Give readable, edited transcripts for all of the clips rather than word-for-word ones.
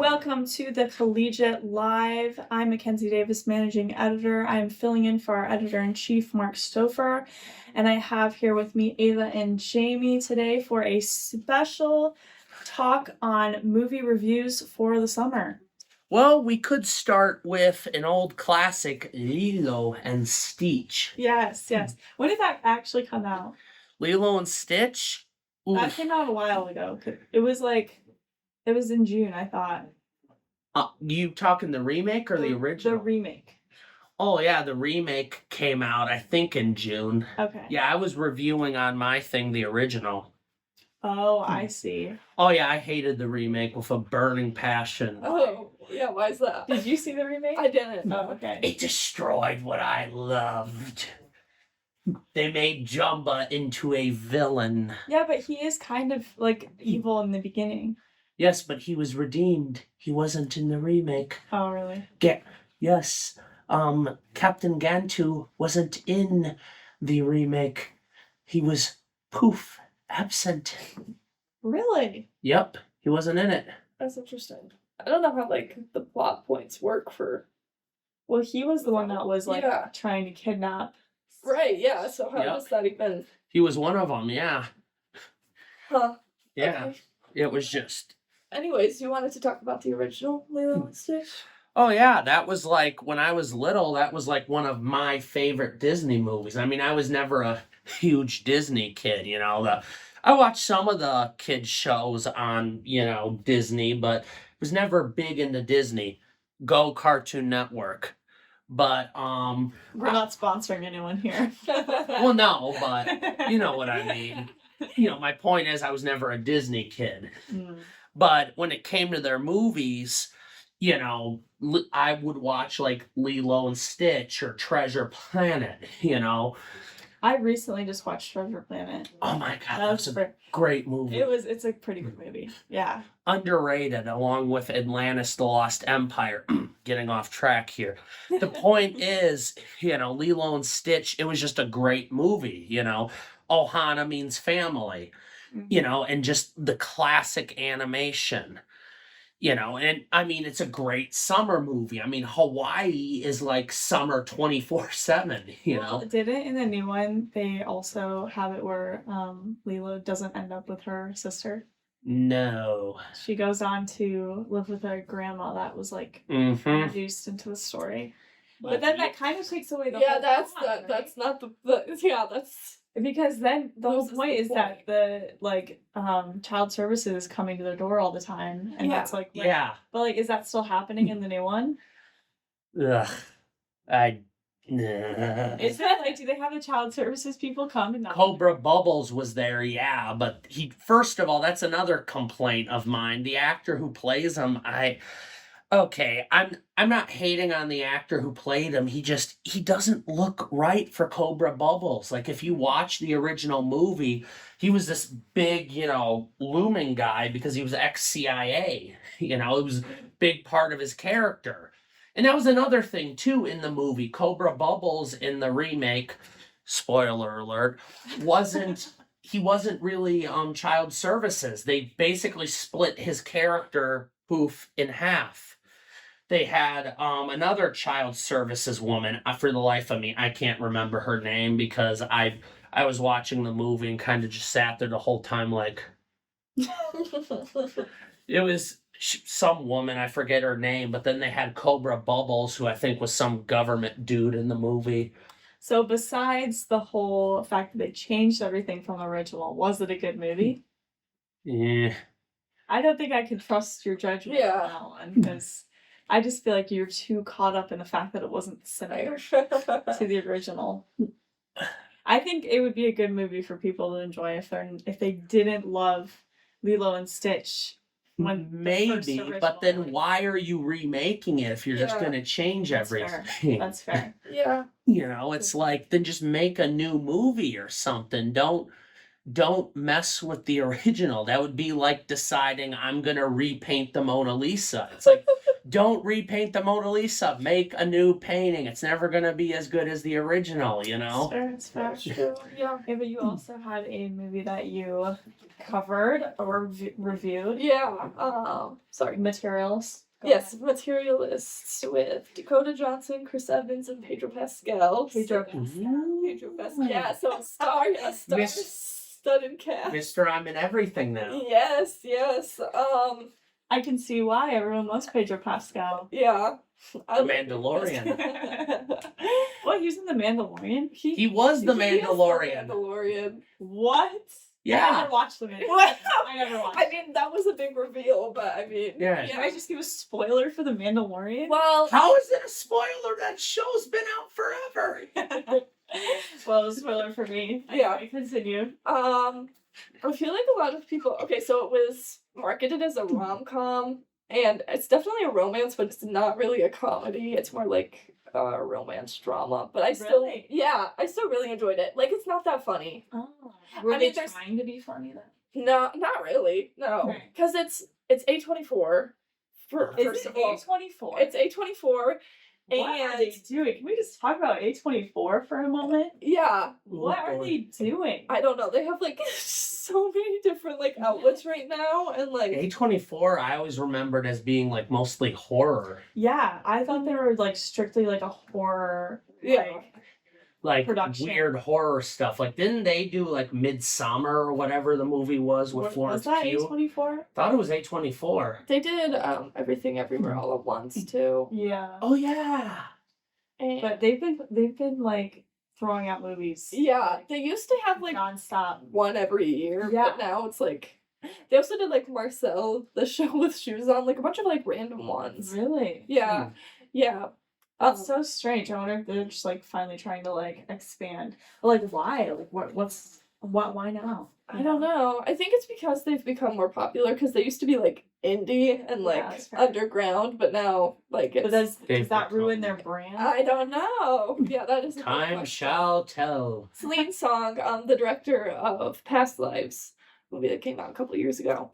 Welcome to the Collegiate Live. I'm Mackenzie Davis, Managing Editor. I am filling in for our Editor-in-Chief, Mark Stouffer, and I have here with me Ava and Jamie today for a special talk on movie reviews for the summer. Well, we could start with an old classic, Lilo and Stitch. Yes. When did that actually come out? Lilo and Stitch? That came out a while ago. It was in June, I thought. You talking the remake or the original? The remake. Oh, yeah, the remake came out, I think, in June. Okay. Yeah, I was reviewing on my thing the original. Oh, I see. Oh, yeah, I hated the remake with a burning passion. Oh, yeah, why is that? Did you see the remake? I didn't. Oh, okay. It destroyed what I loved. They made Jumba into a villain. Yeah, but he is kind of like evil in the beginning. Yes, but he was redeemed. He wasn't in the remake. Oh, really? Yes. Captain Gantu wasn't in the remake. He was absent. Really? Yep, he wasn't in it. That's interesting. I don't know how, the plot points work for... Well, he was the one that was, trying to kidnap. Right, yeah, so how does that even... He was one of them, yeah. Huh. Yeah. Okay. It was just... Anyways, you wanted to talk about the original Lilo and Stitch? Oh, yeah, that was when I was little, that was one of my favorite Disney movies. I mean, I was never a huge Disney kid, I watched some of the kids' shows on, Disney, but was never big into Disney. Go Cartoon Network. But, We're not sponsoring anyone here. well, no, but you know what I mean. My point is I was never a Disney kid. Mm. But when it came to their movies, I would watch Lilo and Stitch or Treasure Planet, I recently just watched Treasure Planet. Oh my God, that's a great movie. It's a pretty good movie. Yeah. Underrated, along with Atlantis: The Lost Empire. Getting off track here. The point is, Lilo and Stitch, it was just a great movie, Ohana means family, and just the classic animation. And I mean, it's a great summer movie. I mean, Hawaii is summer 24/7, Well, didn't in the new one, they also have it where Lilo doesn't end up with her sister? No. She goes on to live with a grandma that was introduced into the story. But then that kind of takes away the whole that's plot, right? that's not that's... Because then the whole Loses point the is that the child services is coming to their door all the time, and that's yeah. But is that still happening in the new one? Ugh, Is that do they have the child services people come and Cobra Bubbles was there, yeah, but first of all, that's another complaint of mine. The actor who plays him, I'm not hating on the actor who played him. He doesn't look right for Cobra Bubbles. If you watch the original movie, he was this big, looming guy because he was ex-CIA. It was a big part of his character. And that was another thing, too, in the movie. Cobra Bubbles in the remake, spoiler alert, he wasn't really child services. They basically split his character in half. They had another child services woman. For the life of me, I can't remember her name because I was watching the movie and kind of just sat there the whole time it was some woman, I forget her name, but then they had Cobra Bubbles, who I think was some government dude in the movie. So besides the whole fact that they changed everything from the original, was it a good movie? Yeah. I don't think I can trust your judgment on that one, because I just feel like you're too caught up in the fact that it wasn't similar to the original. I think it would be a good movie for people to enjoy if they didn't love Lilo and Stitch. Maybe, but then why are you remaking it if you're just going to change everything? That's fair. Yeah. It's then just make a new movie or something. Don't mess with the original. That would be like deciding I'm going to repaint the Mona Lisa. It's don't repaint the Mona Lisa. Make a new painting. It's never gonna be as good as the original, you know? It's fair. That's true. Yeah. Yeah, but you also had a movie that you covered or reviewed. Yeah. Sorry. Materials. Go Yes, ahead. Materialists with Dakota Johnson, Chris Evans, and Pedro Pascal. Pedro Pedro Pascal. Yeah, so a star-studded cast. Mister, I'm in everything now. Yes, yes. I can see why everyone loves Pedro Pascal. Yeah. The Mandalorian. What? He was in The Mandalorian? He was the He is Mandalorian. the Mandalorian. What? I Yeah. never watched The Mandalorian. What? I never watched. I mean, that was a big reveal, but I mean, Yeah. Can I just give a spoiler for The Mandalorian? Well, How is it a spoiler? That show's been out forever. Well, spoiler for me. Yeah. Anyway, continue. I feel like a lot of people. Okay, so it was marketed as a rom-com, and it's definitely a romance, but it's not really a comedy. It's more like a romance drama. But I still, Really? yeah, I still really enjoyed it. Like, it's not that funny. Oh. Were I they mean, there's- trying to be funny then? No, not really. No, Right. because it's A24. First Is of it all, A24? it's A24, What are and they doing? Can we just talk about A24 for a moment? yeah, What are they doing? I don't know. They have like so many different like outlets right now, and like A24, I always remembered as being like mostly horror. Yeah, I thought they were like strictly like a horror. Yeah. Like Production. weird horror stuff. Like, didn't they do like Midsummer or whatever the movie was with Was Florence that Pugh? A24? Thought it was A24. they did Everything Everywhere All at Once too. Yeah. Oh yeah. And But they've been like throwing out movies. yeah, they used to have like nonstop. one every year, Yeah. but now it's like they also did like Marcel, the show with shoes on, like a bunch of like random ones. Really? Yeah, yeah. That's so strange. I wonder if they're just like finally trying to like expand. Like why? Like why now? I don't know. I think it's because they've become more popular because they used to be like indie and Yeah, like that's fair. underground, but now like it's. But does They've that ruin become- their brand? I don't know. Yeah, that is a good Time question. shall tell. Celine Song, the director of Past Lives, movie that came out a couple years ago,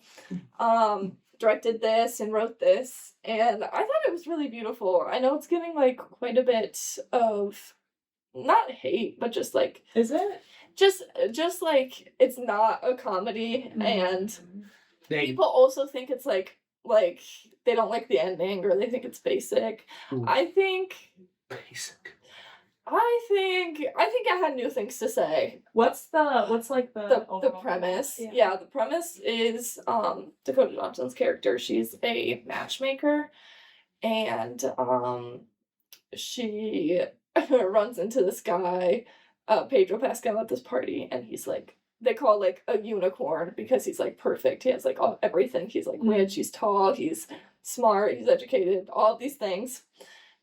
directed this and wrote this, and I thought it was really beautiful. I know it's getting like quite a bit of not hate, but just like Is it? just like it's not a comedy, and They people also think it's like they don't like the ending or they think it's basic. Ooh. I think basic. I had new things to say. What's like the The overall premise. plot? Yeah, the premise is Dakota Johnson's character, she's a matchmaker, and she runs into this guy, Pedro Pascal, at this party, and he's like, they call like a unicorn because he's like perfect. He has like everything. He's like rich, he's tall, he's smart, he's educated, all of these things.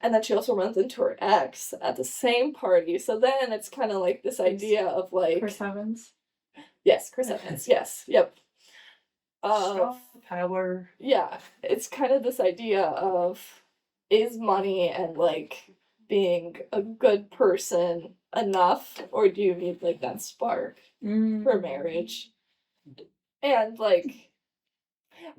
And then she also runs into her ex at the same party. So then it's kind of like this idea of like Chris Evans. yes, Chris Evans. Yes, yep. Star power. Yeah, it's kind of this idea of is money and like being a good person enough, or do you need like that spark for marriage? And like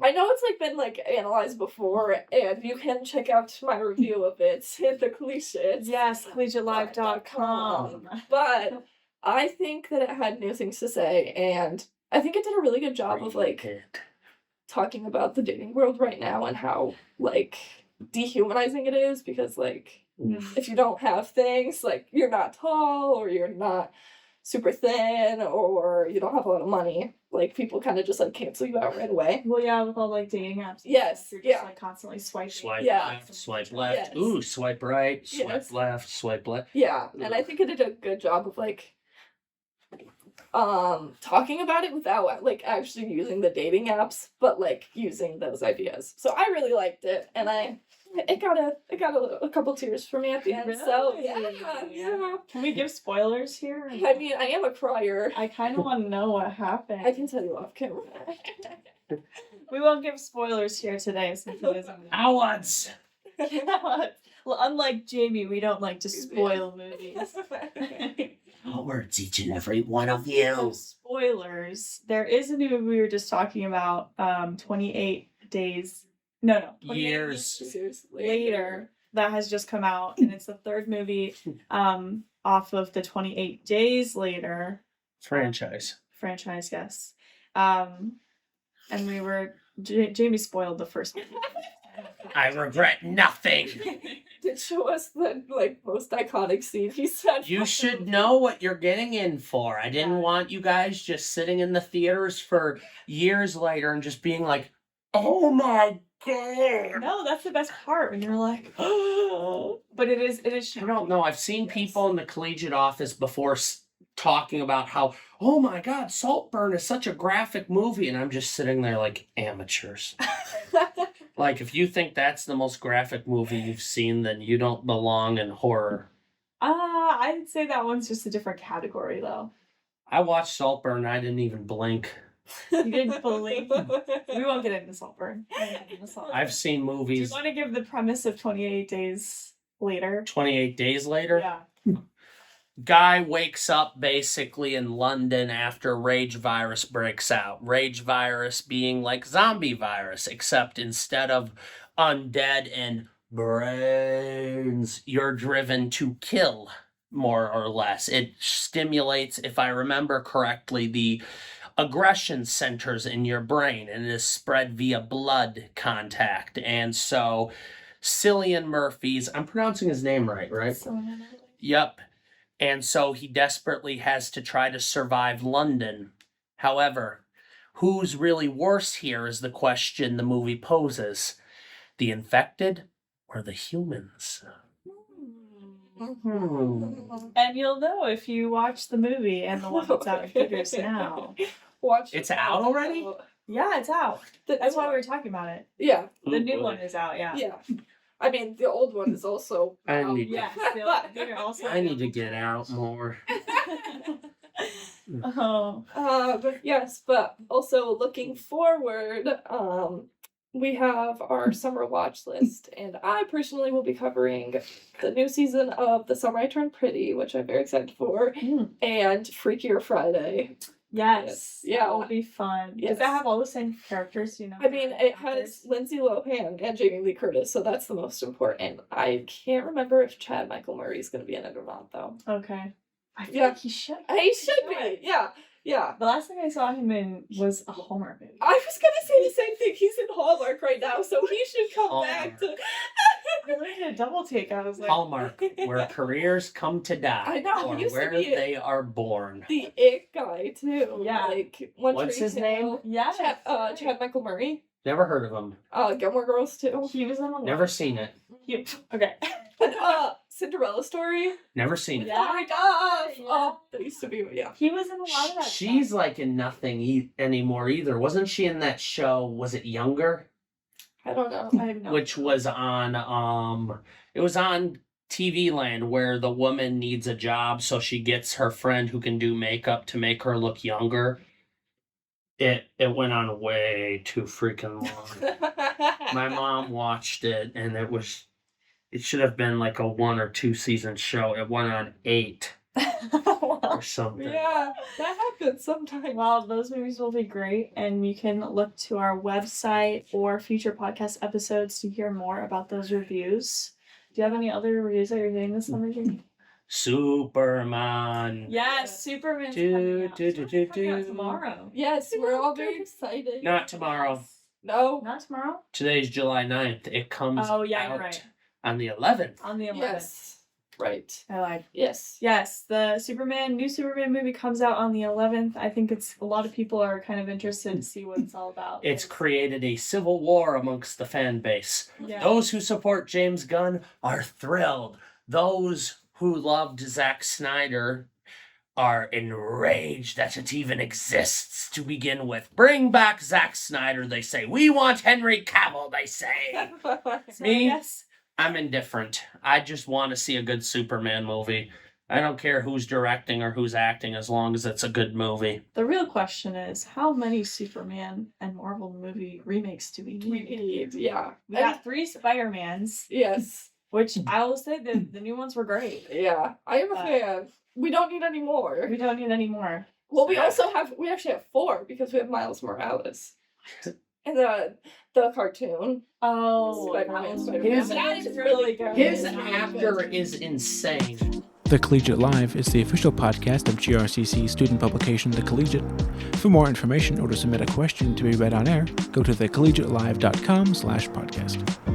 I know it's like been like analyzed before, and you can check out my review of it in the Collegiate. Yes, collegiatelive.com. But I think that it had new things to say, and I think it did a really good job of like talking about the dating world right now and how like dehumanizing it is, because like if you don't have things, like you're not tall or you're not super thin or you don't have a lot of money, like people kind of just like cancel you out right away. Well, yeah, with all like dating apps. Yes, You're just yeah. like constantly swiping. Swipe Yeah. left, swipe left. Yes. Ooh, swipe right, swipe Yes. left, swipe left. Yeah, and I think it did a good job of like talking about it without like actually using the dating apps, but like using those ideas. So I really liked it, and it got a couple tears for me at the end. So Really? yeah. Can we give spoilers here? I mean, I am a crier. I kind of want to know what happened. I can tell you off camera. We won't give spoilers here today since it isn't. Hours. Well, unlike Jamie, we don't like to spoil movies. Words, each and every one of So, you. spoilers. There is a new movie we were just talking about, 28 Days No. 28 Years later that has just come out, and it's the third movie off of the 28 Days Later franchise. Yes. And we were Jamie spoiled the first movie. I regret nothing. Did show us the most iconic scene he said. You should know what you're getting in for. I didn't want you guys just sitting in the theaters for years later and just being like, oh my god. No, that's the best part when you're like, oh. But it is I don't know. I've seen people in the Collegiate office before talking about how, oh my god, Saltburn is such a graphic movie, and I'm just sitting there like, amateurs. Like, if you think that's the most graphic movie you've seen, then you don't belong in horror. I'd say that one's just a different category, though. I watched Saltburn and I didn't even blink. You didn't believe. We won't get into Saltburn. I've seen Do movies. you want to give the premise of 28 Days Later? 28 Days Later? Yeah. Guy wakes up basically in London after rage virus breaks out. Rage virus being like zombie virus, except instead of undead and brains, you're driven to kill, more or less. It stimulates, if I remember correctly, the aggression centers in your brain, and it is spread via blood contact. And so Cillian Murphy's, I'm pronouncing his name right? Yep. And so he desperately has to try to survive London. However, who's really worse here is the question the movie poses. The infected or the humans? And you'll know if you watch the movie and the one that's out in theaters now. It's out already? Yeah, it's out. That's why we were talking about it. Yeah. The new one is out, yeah. Yeah. I mean, the old one is also I out. need They're also I need to get out more. Oh. But also looking forward, we have our summer watch list, and I personally will be covering the new season of The Summer I Turned Pretty, which I'm very excited for, and Freakier Friday. Yes. Yeah. That will be fun. Yes. Does that have all the same characters, you know? I mean, it has Lindsay Lohan and Jamie Lee Curtis, so that's the most important. I can't remember if Chad Michael Murray is going to be in it or not, though. Okay. I feel like he should. He should be. Yeah. The last thing I saw him in was a Hallmark movie. I was going to say the same thing. He's in Hallmark right now, so he should come back to... I did a double take. I was like... Hallmark, where careers come to die. I know, Or he used to where be they are born. the it guy, too. Yeah. Like, One What's Tree his Hill. name? Yeah. Chad Michael Murray. Never heard of him. Gilmore Girls, too. He was in a lot. Never seen it. Okay. And, Cinderella Story. Never seen it. Yeah. Oh, that used to be, yeah. He was in a lot of that She's stuff. like in nothing anymore either. Wasn't she in that show? Was it Younger? I don't know. I have no Which was on it was on TV Land, where the woman needs a job, so she gets her friend who can do makeup to make her look younger. It went on way too freaking long. My mom watched it, and it should have been like a 1 or 2 season show. It went on 8 or something. Yeah, that happens sometimes. Well, those movies will be great, and you can look to our website or future podcast episodes to hear more about those reviews. Do you have any other reviews that you're doing this summer, Jamie? Superman. Yes, Superman's Do, coming out. do, do, do, Coming out do. tomorrow. Yes, we're all very excited. Not tomorrow. No. Not tomorrow? Today's July 9th. It comes Oh, yeah, out you're right. on the 11th. On the 11th. Yes. Right. I lied. Yes. Yes, the new Superman movie comes out on the 11th. I think a lot of people are kind of interested to see what it's all about. It's created a civil war amongst the fan base. Yeah. Those who support James Gunn are thrilled. Those who loved Zack Snyder are enraged that it even exists to begin with. Bring back Zack Snyder, they say. We want Henry Cavill, they say. So Me? yes. I'm indifferent. I just want to see a good Superman movie. I don't care who's directing or who's acting as long as it's a good movie. The real question is, how many Superman and Marvel movie remakes do we need? Yeah. We got 3 Spider-Mans, Yes. which I will say the new ones were great. Yeah. I am a fan. We don't need any more. We don't need any more. Well, we actually have 4 because we have Miles Morales. in the cartoon. Oh, His That is really good. His actor is insane. The Collegiate Live is the official podcast of GRCC student publication The Collegiate. For more information or to submit a question to be read on air, go to thecollegiatelive.com/podcast.